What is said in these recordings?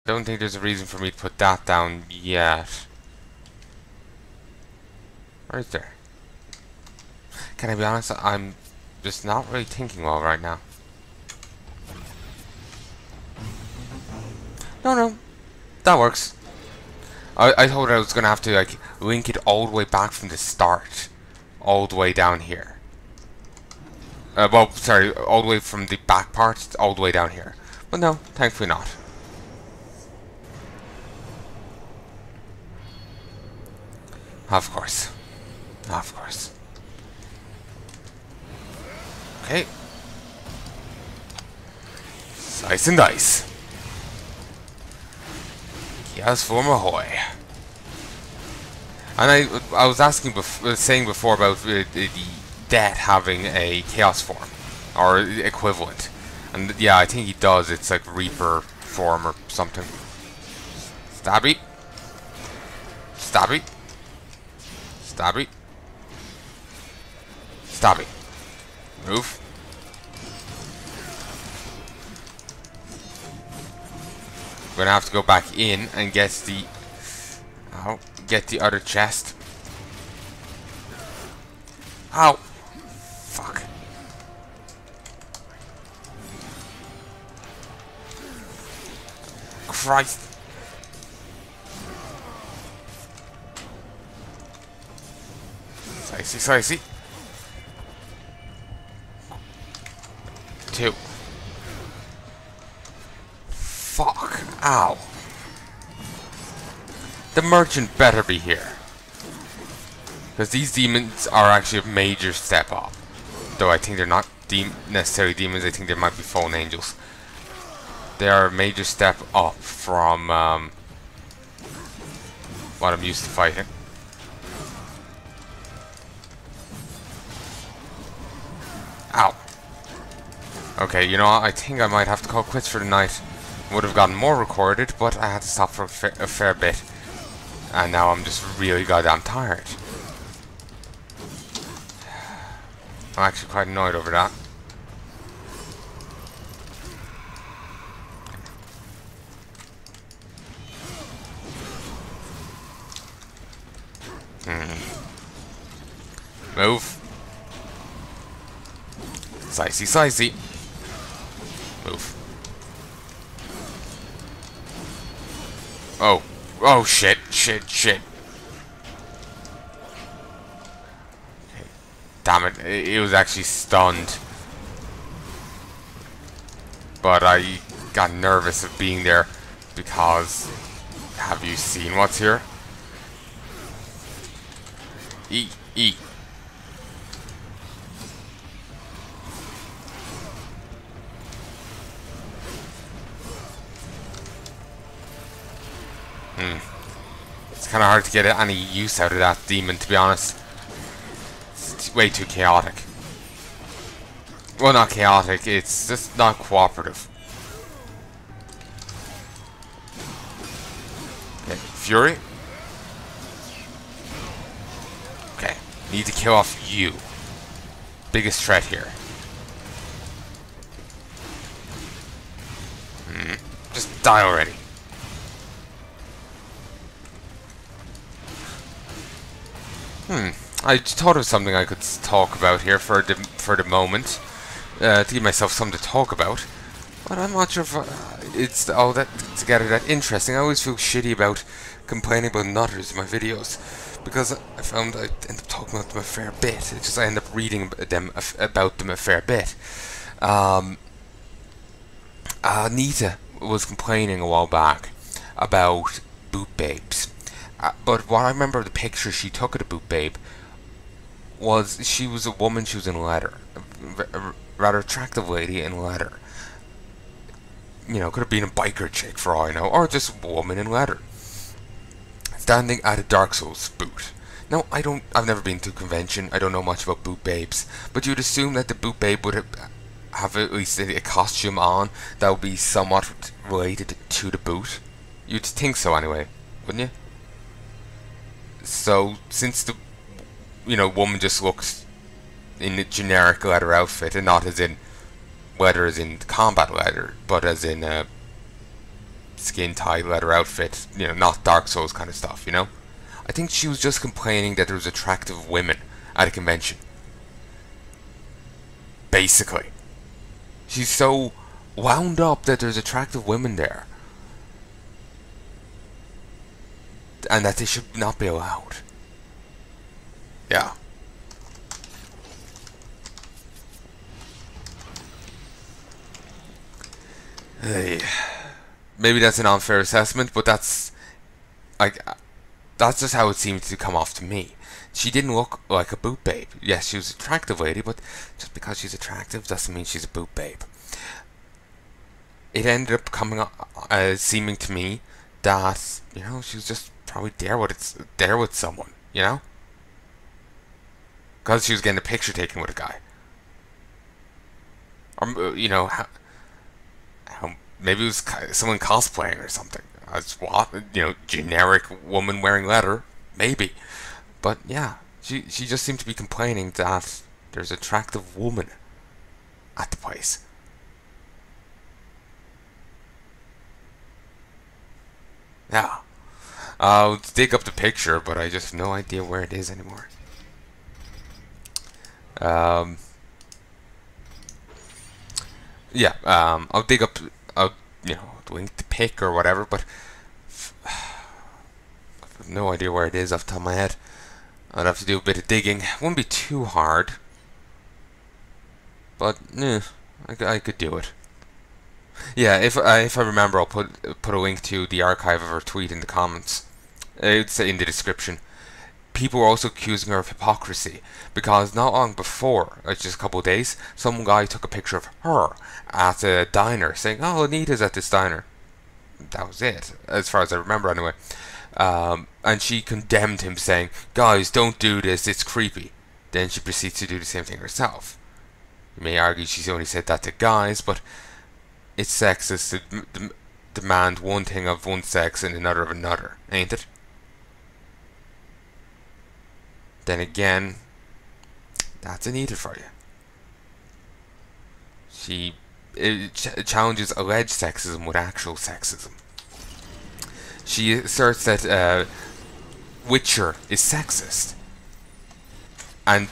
don't think there's a reason for me to put that down yet. Or is there? Can I be honest? I'm just not really thinking well right now. No, that works. I thought I was gonna have to like link it all the way back from the start, all the way down here. Well, sorry, all the way from the back part, all the way down here. But no, thankfully not. Of course. Of course. Okay. Slice and dice. Yes, for ahoy. And I was saying before about the death having a chaos form or equivalent, and yeah, I think he does. It's like Reaper form or something. Stabby, stabby, stabby, stabby. Move. We're gonna have to go back in and get the other chest. Ow! Fuck. Christ. Slicey. 2. Fuck. Ow. The merchant better be here. Because these demons are actually a major step up. Though I think they're not necessarily demons, I think they might be fallen angels. They are a major step up from what I'm used to fighting. Ow. Okay, you know what? I think I might have to call quits for the night. Would have gotten more recorded, but I had to stop for a fair bit. And now I'm just really goddamn tired. I'm actually quite annoyed over that. Move. Slicey. Move. Oh shit. Okay. Damn it, it was actually stunned. But I got nervous of being there because have you seen what's here? Eat. It's kind of hard to get any use out of that demon, to be honest. It's way too chaotic. Well, not chaotic, it's just not cooperative. Okay, Fury. Okay, need to kill off you. Biggest threat here. Just die already. I thought of something I could talk about here for the moment, to give myself something to talk about. But I'm not sure if it's all that together that interesting. I always feel shitty about complaining about nutters in my videos because I found I end up talking about them a fair bit. It's just I end up reading about them a fair bit. Nita was complaining a while back about boot babes. But what I remember of the picture she took of the boot babe was she was a woman, she was in leather. A rather attractive lady in leather. You know, could have been a biker chick for all I know, or just a woman in leather. Standing at a Dark Souls boot. Now, I've never been to a convention, I don't know much about boot babes, but you'd assume that the boot babe would have at least a costume on that would be somewhat related to the boot. You'd think so anyway, wouldn't you? So, since the woman just looks in a generic leather outfit, and not as in leather as in combat leather, but as in skin tight leather outfit, you know, not Dark Souls kind of stuff, you know? I think she was just complaining that there was attractive women at a convention. Basically. She's so wound up that there's attractive women there. And that they should not be allowed. Yeah. Hey. Maybe that's an unfair assessment, but that's like that's just how it seemed to come off to me. She didn't look like a boot babe. Yes, she was an attractive lady, but just because she's attractive doesn't mean she's a boot babe. It ended up coming seeming to me that, you know, she was just probably there with someone, you know, because she was getting a picture taken with a guy, or you know, maybe it was someone cosplaying or something. As what, you know, generic woman wearing leather, maybe. But yeah, she just seemed to be complaining that there's an attractive woman at the place. Yeah. I'll dig up the picture, but I just have no idea where it is anymore. Yeah, I'll dig up, you know, link the pic or whatever, but I have no idea where it is off the top of my head. I'd have to do a bit of digging. Wouldn't be too hard, but I could do it. Yeah, if I remember, I'll put a link to the archive of her tweet in the comments. It's in the description. People were also accusing her of hypocrisy because not long before, just a couple of days, some guy took a picture of her at a diner, saying, "Oh, Anita's at this diner." That was it, as far as I remember, anyway. And she condemned him, saying, "Guys, don't do this, it's creepy." Then she proceeds to do the same thing herself. You may argue she's only said that to guys, but it's sexist to demand one thing of one sex and another of another, ain't it? Then again, that's Anita for you. She challenges alleged sexism with actual sexism. She asserts that Witcher is sexist, and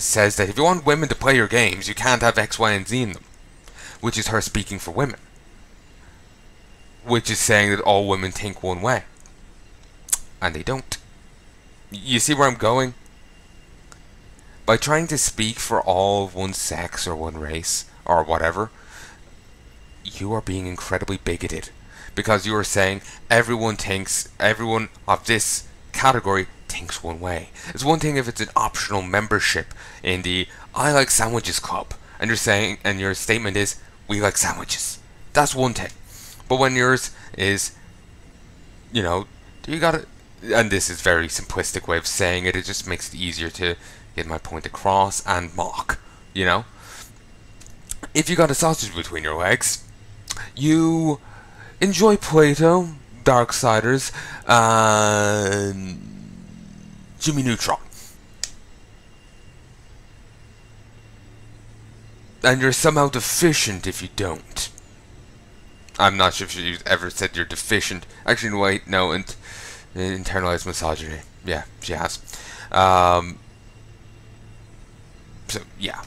says that if you want women to play your games, you can't have X, Y, and Z in them, which is her speaking for women, which is saying that all women think one way, and they don't. You see where I'm going? By trying to speak for all of one sex or one race or whatever, you are being incredibly bigoted, because you are saying everyone of this category thinks one way. It's one thing if it's an optional membership in the I like sandwiches club, and you're saying, and your statement is we like sandwiches. That's one thing. But when yours is, you know, you gotta, and this is a very simplistic way of saying it, it just makes it easier to get my point across and mock, you know. If you got a sausage between your legs, you enjoy Plato, Darksiders, and Jimmy Neutron, and you're somehow deficient if you don't. I'm not sure if you ever said you're deficient. Actually, wait, no, and internalized misogyny. Yeah, she has. So yeah,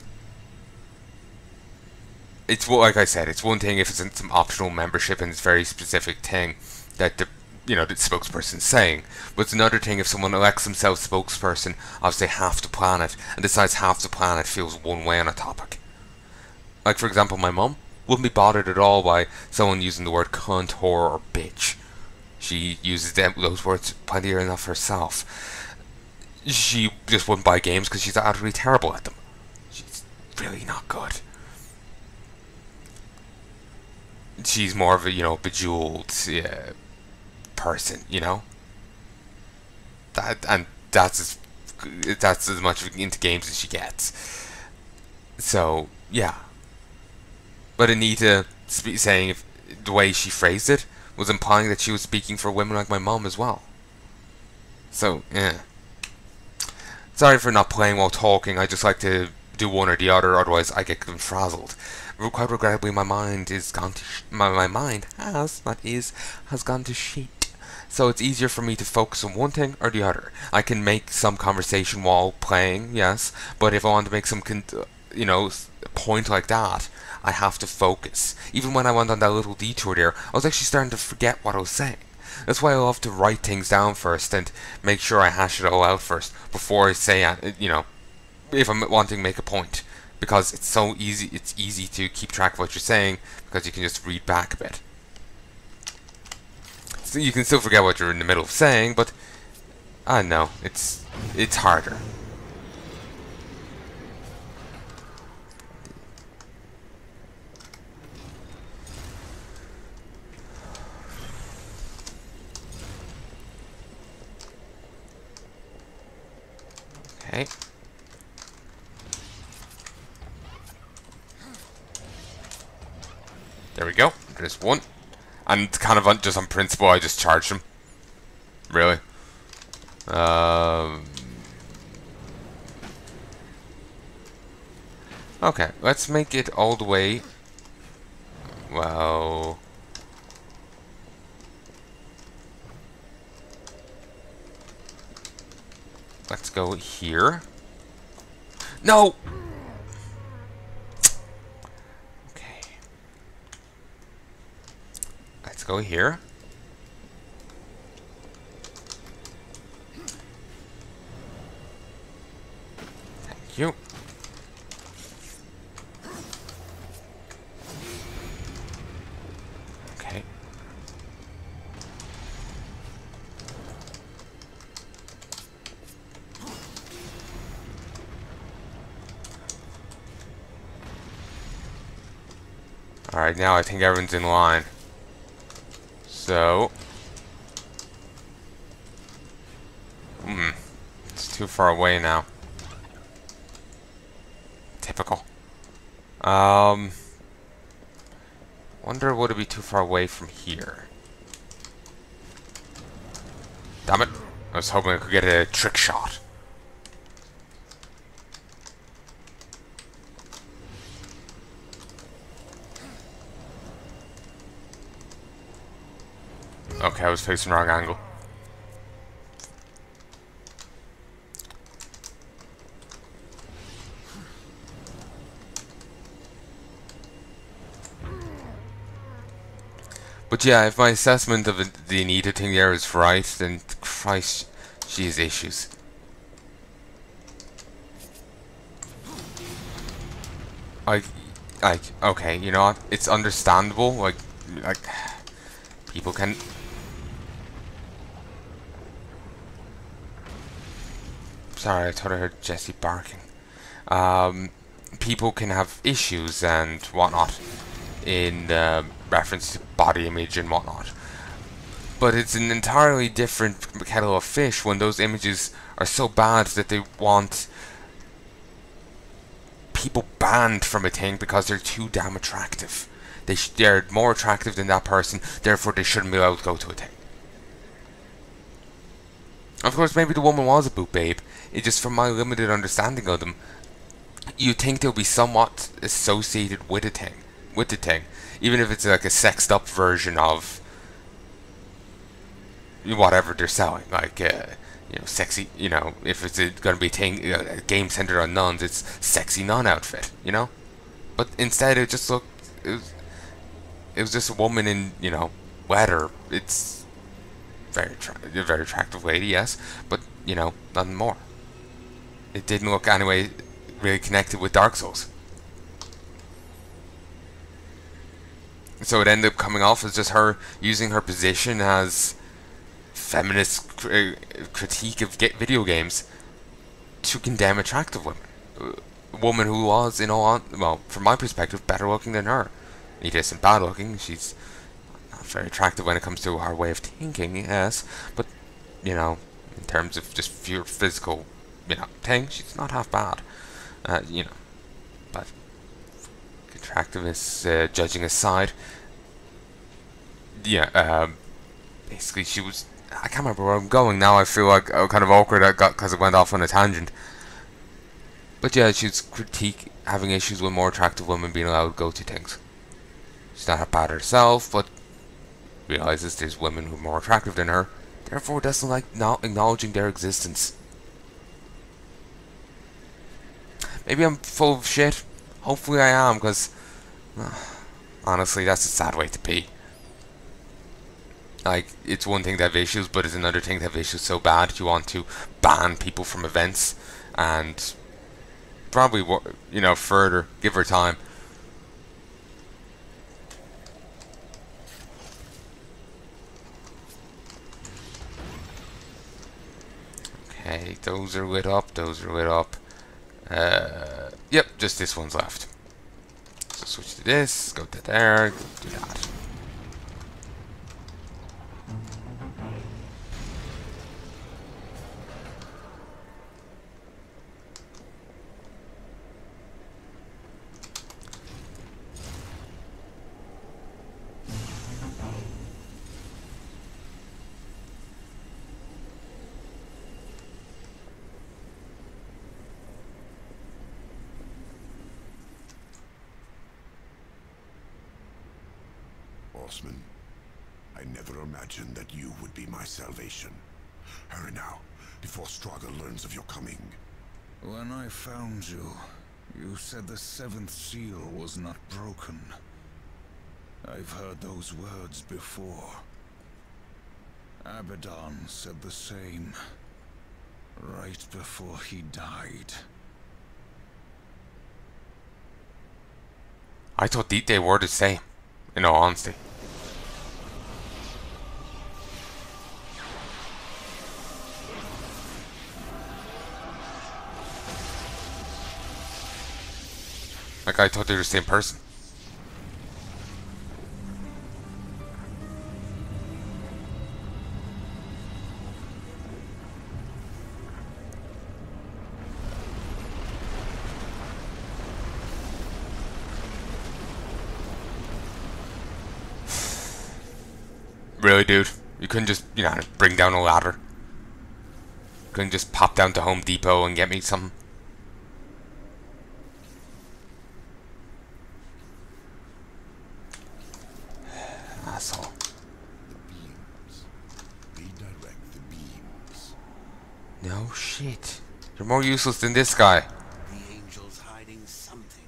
it's like I said, it's one thing if it's in some optional membership and it's a very specific thing that the spokesperson's saying, but it's another thing if someone elects themselves spokesperson of say half the planet and decides half the planet feels one way on a topic. Like for example, my mum wouldn't be bothered at all by someone using the word cunt, whore, or bitch. She uses those words plenty enough herself. She just wouldn't buy games because she's utterly terrible at them. She's really not good. She's more of a, you know, bejeweled person, you know. That's as much into games as she gets. So yeah. But Anita saying the way she phrased it was implying that she was speaking for women like my mom as well. So yeah. Sorry for not playing while talking. I just like to do one or the other, otherwise I get frazzled. quite regrettably, my mind is gone to my mind has gone to shit. So it's easier for me to focus on one thing or the other. I can make some conversation while playing, yes, but if I want to make some point like that, I have to focus. Even when I went on that little detour there, I was actually starting to forget what I was saying. That's why I love to write things down first and make sure I hash it all out first before I say if I'm wanting to make a point, because it's so easy. It's easy to keep track of what you're saying because you can just read back a bit. So you can still forget what you're in the middle of saying, but I know it's harder. Okay. There we go. There's one. And kind of just on principle, I just charged him. Really. Okay, let's make it all the way. Well. Let's go here. No! Okay. Let's go here. Thank you. Okay. Alright, now I think everyone's in line. So... it's too far away now. Typical. Wonder would it be too far away from here? Damn it. I was hoping I could get a trick shot. Okay, I was facing the wrong angle. But yeah, if my assessment of the Anita thing there is right, then Christ, she has issues. Okay, you know what? It's understandable. Like people can. Sorry, I thought I heard Jesse barking. People can have issues and whatnot in reference to body image and whatnot. But it's an entirely different kettle of fish when those images are so bad that they want people banned from a thing because they're too damn attractive. They're more attractive than that person, therefore they shouldn't be allowed to go to a thing. Of course, maybe the woman was a boob babe. It's just from my limited understanding of them, you think they'll be somewhat associated with the thing, even if it's like a sexed up version of whatever they're selling, like sexy. If it's going to be a thing, a game centered on nuns, it's sexy nun outfit, But instead, it just looked. It was just a woman in leather. It's a very attractive lady, yes, but nothing more. It didn't look anyway really connected with Dark Souls. So it ended up coming off as just her using her position as feminist critique of video games to condemn attractive women. A woman who was, from my perspective, better looking than her. Nita isn't bad looking. She's not very attractive when it comes to her way of thinking, yes. But, in terms of just pure physical, thing, she's not half bad. But attractiveness judging aside, basically she was. I can't remember where I'm going now. I feel like kind of awkward. I got because it went off on a tangent. But yeah, she's critique having issues with more attractive women being allowed to go to things. She's not bad herself, but realizes there's women who are more attractive than her, therefore doesn't like not acknowledging their existence. Maybe I'm full of shit. Hopefully I am, because honestly, that's a sad way to be. Like, it's one thing to have issues, but it's another thing to have issues so bad you want to ban people from events, and probably, you know, further, give her time. Okay, those are lit up, those are lit up. Yep, just this one's left. So switch to this, go to there, do that. Horseman, I never imagined that you would be my salvation. Hurry now, before Struggle learns of your coming. When I found you, you said the seventh seal was not broken. I've heard those words before. Abaddon said the same, right before he died. I thought they were the same, in all honesty. Like, I thought they were the same person. Really, dude? You couldn't just, you know, bring down a ladder? Couldn't just pop down to Home Depot and get me something? Asshole. The beams. Redirect the beams. No shit. You're more useless than this guy. The angel's hiding something.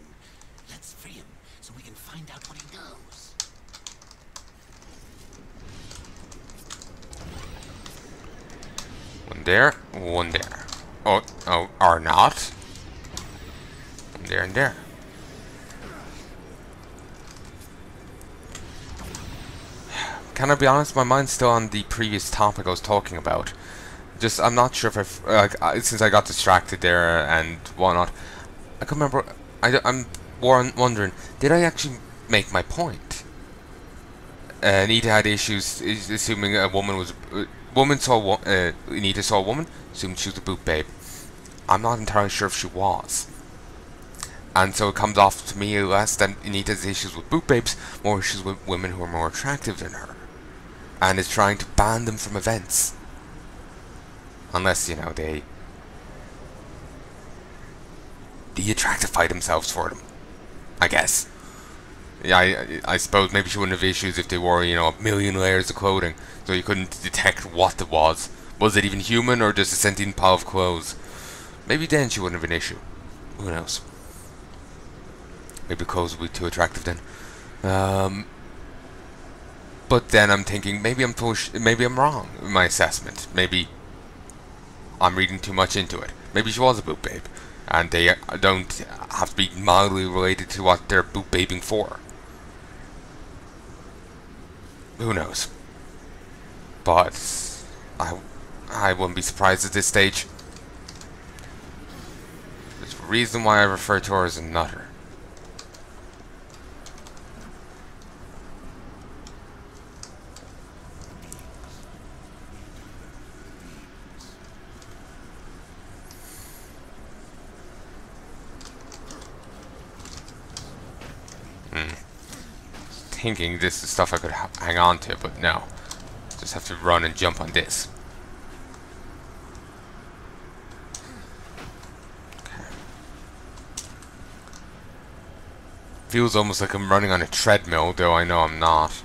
Let's free him so we can find out what he knows. One there, one there. Oh, are not. One there and there. Can I be honest? My mind's still on the previous topic I was talking about. Just, I'm not sure if since I got distracted there and whatnot. I can remember. I'm wondering, did I actually make my point? Anita had issues, assuming a woman was. Woman saw Anita saw a woman, assumed she was a boot babe. I'm not entirely sure if she was. And so it comes off to me less than Anita's issues with boot babes, more issues with women who are more attractive than her. And is trying to ban them from events. Unless, you know, they de-attractify themselves for them, I guess. Yeah, I suppose maybe she wouldn't have issues if they wore, you know, a million layers of clothing, so you couldn't detect what it was. Was it even human or just a sentient pile of clothes? Maybe then she wouldn't have an issue. Who knows? Maybe clothes would be too attractive then. But then I'm thinking maybe I'm wrong in my assessment. Maybe I'm reading too much into it. Maybe she was a boot babe, and they don't have to be mildly related to what they're boot babing for. Who knows? But I wouldn't be surprised at this stage. There's a reason why I refer to her as a nutter. Thinking this is stuff I could hang on to, but no. Just have to run and jump on this. Okay. Feels almost like I'm running on a treadmill, though I know I'm not.